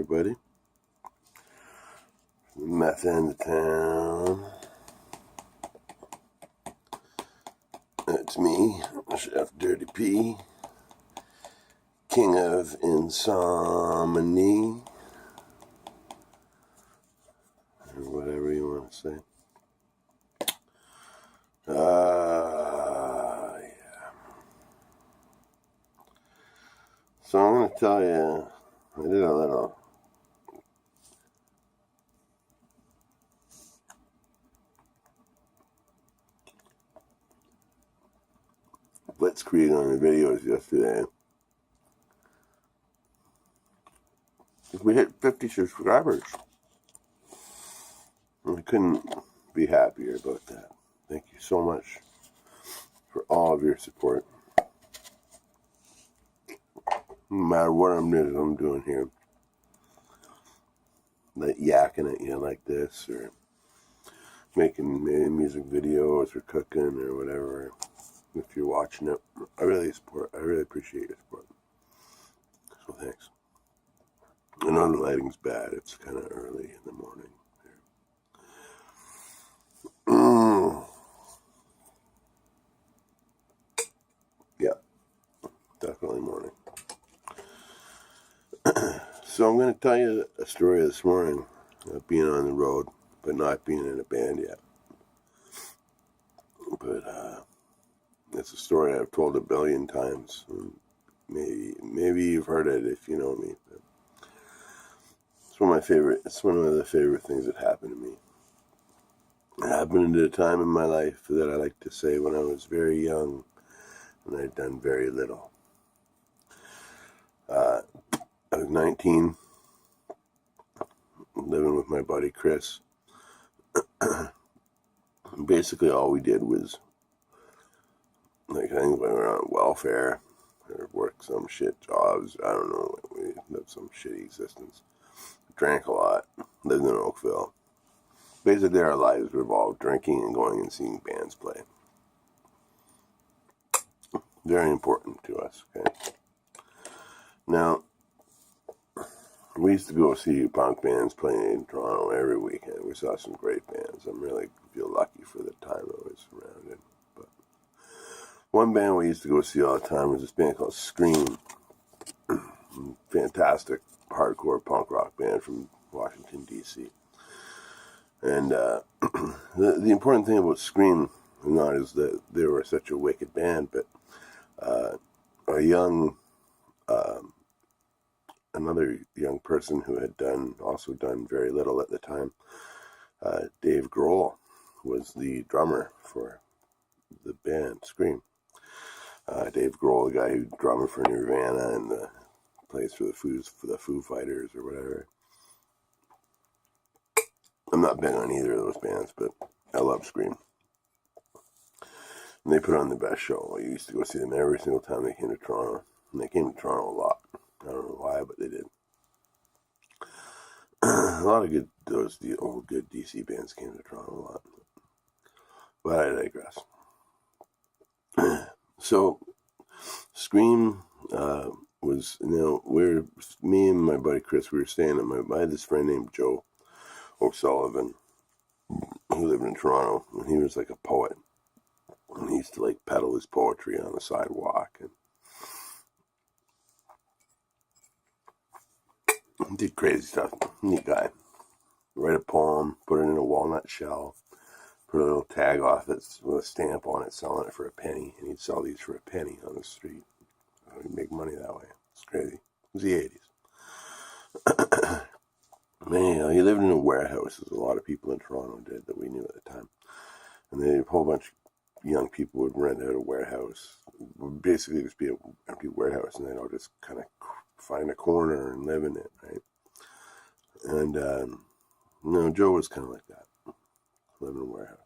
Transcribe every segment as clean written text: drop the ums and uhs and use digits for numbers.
everybody. Meth end of town. It's me, Chef Dirty P, King of Insomnia, or whatever you want to say. Yeah. So I'm going to tell you, I did a little blitzkrieg on the videos yesterday. We hit 50 subscribers. I couldn't be happier about that. Thank you so much for all of your support. No matter what I'm doing here, like yakking at you like this, or making music videos, or cooking, or whatever. If you're watching it, I really appreciate your support. So thanks. I know the lighting's bad. It's kind of early in the morning. Yeah, definitely morning. So I'm going to tell you a story this morning of being on the road, but not being in a band yet. But it's a story I've told a billion times. Maybe you've heard it if you know me. But it's one of the favorite things that happened to me. It happened at a time in my life that I like to say when I was very young and I'd done very little. I was 19, living with my buddy Chris. Basically all we did was, I think we were on welfare or worked some shit jobs. I don't know. We lived some shitty existence. Drank a lot. Lived in Oakville. Basically our lives revolved drinking and going and seeing bands play. Very important to us, okay? Now, we used to go see punk bands playing in Toronto every weekend. We saw some great bands. I really feel lucky for the time I was surrounded. But one band we used to go see all the time was this band called Scream. Fantastic hardcore punk rock band from Washington, D.C. And the important thing about Scream not is that they were such a wicked band, but another young person who had also done very little at the time, Dave Grohl, was the drummer for the band Scream. Dave Grohl, the guy who drummed for Nirvana and plays for the Foo Fighters or whatever. I'm not big on either of those bands, but I love Scream. And they put on the best show. I used to go see them every single time they came to Toronto. And they came to Toronto a lot. I don't know why, but they did. A lot of the old good DC bands came to Toronto a lot. But I digress. So, Scream was, me and my buddy Chris, we were staying at I had this friend named Joe O'Sullivan who lived in Toronto, and he was like a poet. And he used to like peddle his poetry on the sidewalk and did crazy stuff. Neat guy. Write a poem, put it in a walnut shell, put a little tag off it with a stamp on it, selling it for a penny. And he'd sell these for a penny on the street. He'd make money that way. It's crazy. It was the 80s. Man, he lived in a warehouse, as a lot of people in Toronto did that we knew at the time. And then a whole bunch of young people would rent out a warehouse. It would basically just be an empty warehouse, and they'd all just kind of find a corner and live in it, right? And, Joe was kind of like that, living in a warehouse.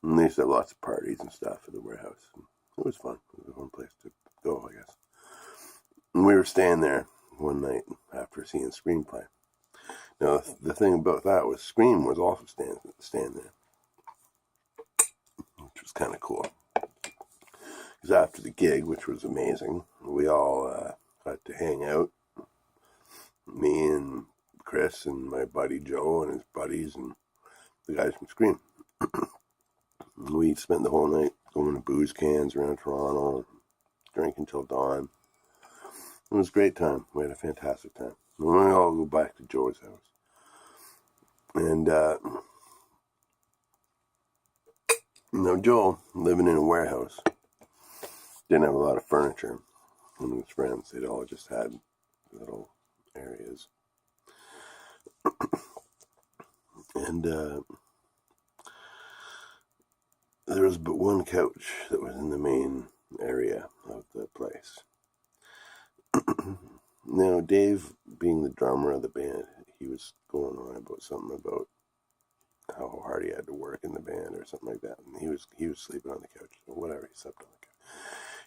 And they used to have lots of parties and stuff at the warehouse. And it was fun. It was a fun place to go, I guess. And we were staying there one night after seeing Scream play. Now, the thing about that was Scream was also staying there, which was kind of cool. Because after the gig, which was amazing, we all got to hang out me and Chris and my buddy Joe and his buddies and the guys from Scream. We spent the whole night going to booze cans around Toronto, drinking till dawn. It was a great time. We had a fantastic time. And then we all go back to Joe's house. And, Joe, living in a warehouse, didn't have a lot of furniture. And his friends, they'd all just had little areas. And there was but one couch that was in the main area of the place. Now, Dave, being the drummer of the band, he was going on about something about how hard he had to work in the band or something like that. And he was sleeping on the couch or whatever. He slept on the couch.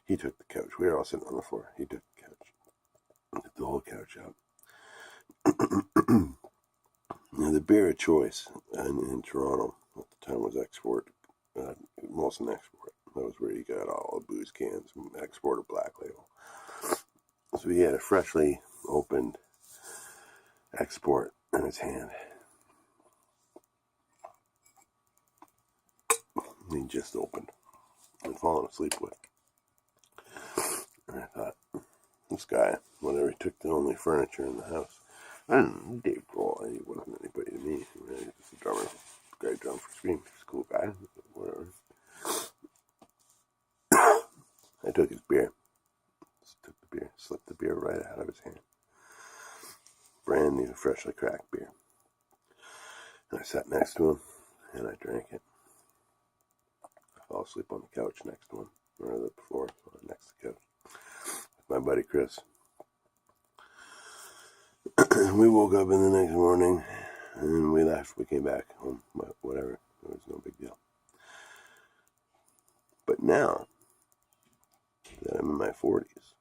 He took the couch. We were all sitting on the floor. He took the couch. He took the whole couch out. Now, the beer of choice in Toronto at the time was Export, Molson Export. That was where you got all the booze cans, Export or Black Label. So he had a freshly opened Export in his hand. He just opened and fallen asleep with. And I thought, this guy, whenever he took the only furniture in the house, and Dave Grohl, he wasn't anybody to me. He was just a drummer, great drummer for Scream. He's a cool guy, whatever. I took his beer. Slipped the beer right out of his hand. Brand new, freshly cracked beer. And I sat next to him, and I drank it. I fell asleep on the couch next to him, or the floor next to the couch, with my buddy Chris. We woke up in the next morning, and we left. We came back home, whatever. It was no big deal. But now that I'm in my 40s,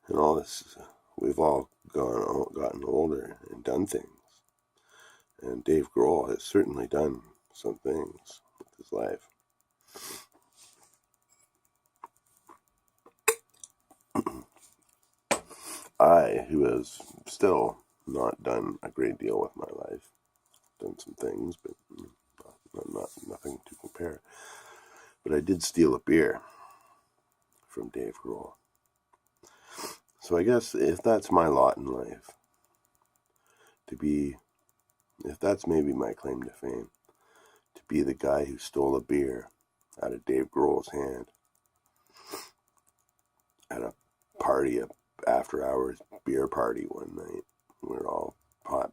and all this, we've all gotten older and done things. And Dave Grohl has certainly done some things with his life. I, who has still not done a great deal with my life, done some things, but nothing to compare. But I did steal a beer from Dave Grohl. So I guess if that's my lot in life, if that's maybe my claim to fame, to be the guy who stole a beer out of Dave Grohl's hand at a party, a after-hours beer party one night, we were all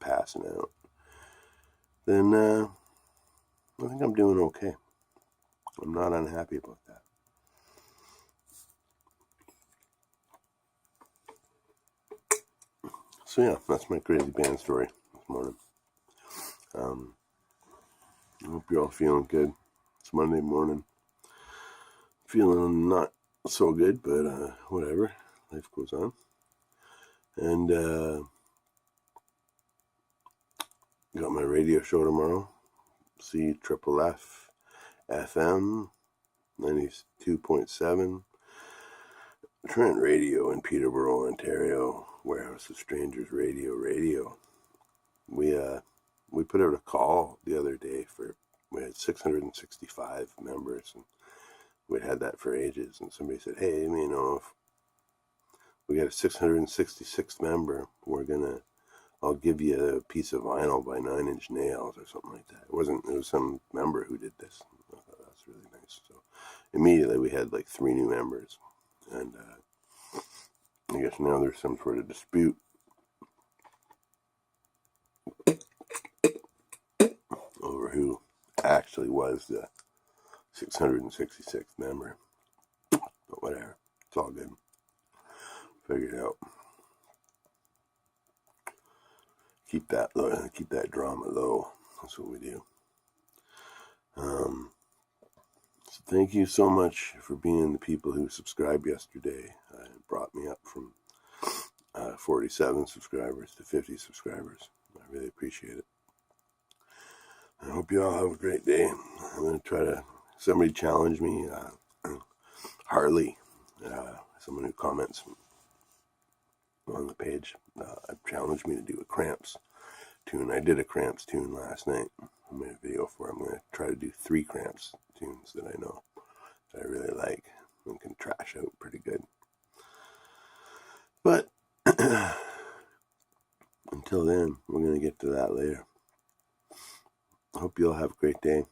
passing out, then I think I'm doing okay. I'm not unhappy about that. So yeah, that's my crazy band story this morning. I hope you're all feeling good. It's Monday morning. Feeling not so good, but whatever. Life goes on. And got my radio show tomorrow. CFFF FM 92.7. Trent Radio in Peterborough, Ontario. Warehouse of Strangers Radio. We put out a call the other day we had 665 members, and we'd had that for ages, and somebody said, hey, if we got a 666th member, I'll give you a piece of vinyl by 9 Inch Nails or something like that. It was some member who did this. I thought that's really nice. So immediately we had like 3 new members, and I guess now there's some sort of dispute over who actually was the 666th member. But whatever, it's all good. Figure it out. Keep that drama low. That's what we do. So thank you so much for being the people who subscribed yesterday. It brought me up from 47 subscribers to 50 subscribers. I really appreciate it. I hope you all have a great day. I'm going to try to, somebody challenge me, Harley, someone who comments on the page challenged me to do a Cramps tune. I did a Cramps tune last night. I made a video for it. I'm going to try to do 3 Cramps tunes that I know that I really like and can trash out pretty good. But until then, we're going to get to that later. I hope you all have a great day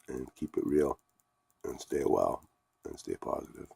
and keep it real and stay well and stay positive.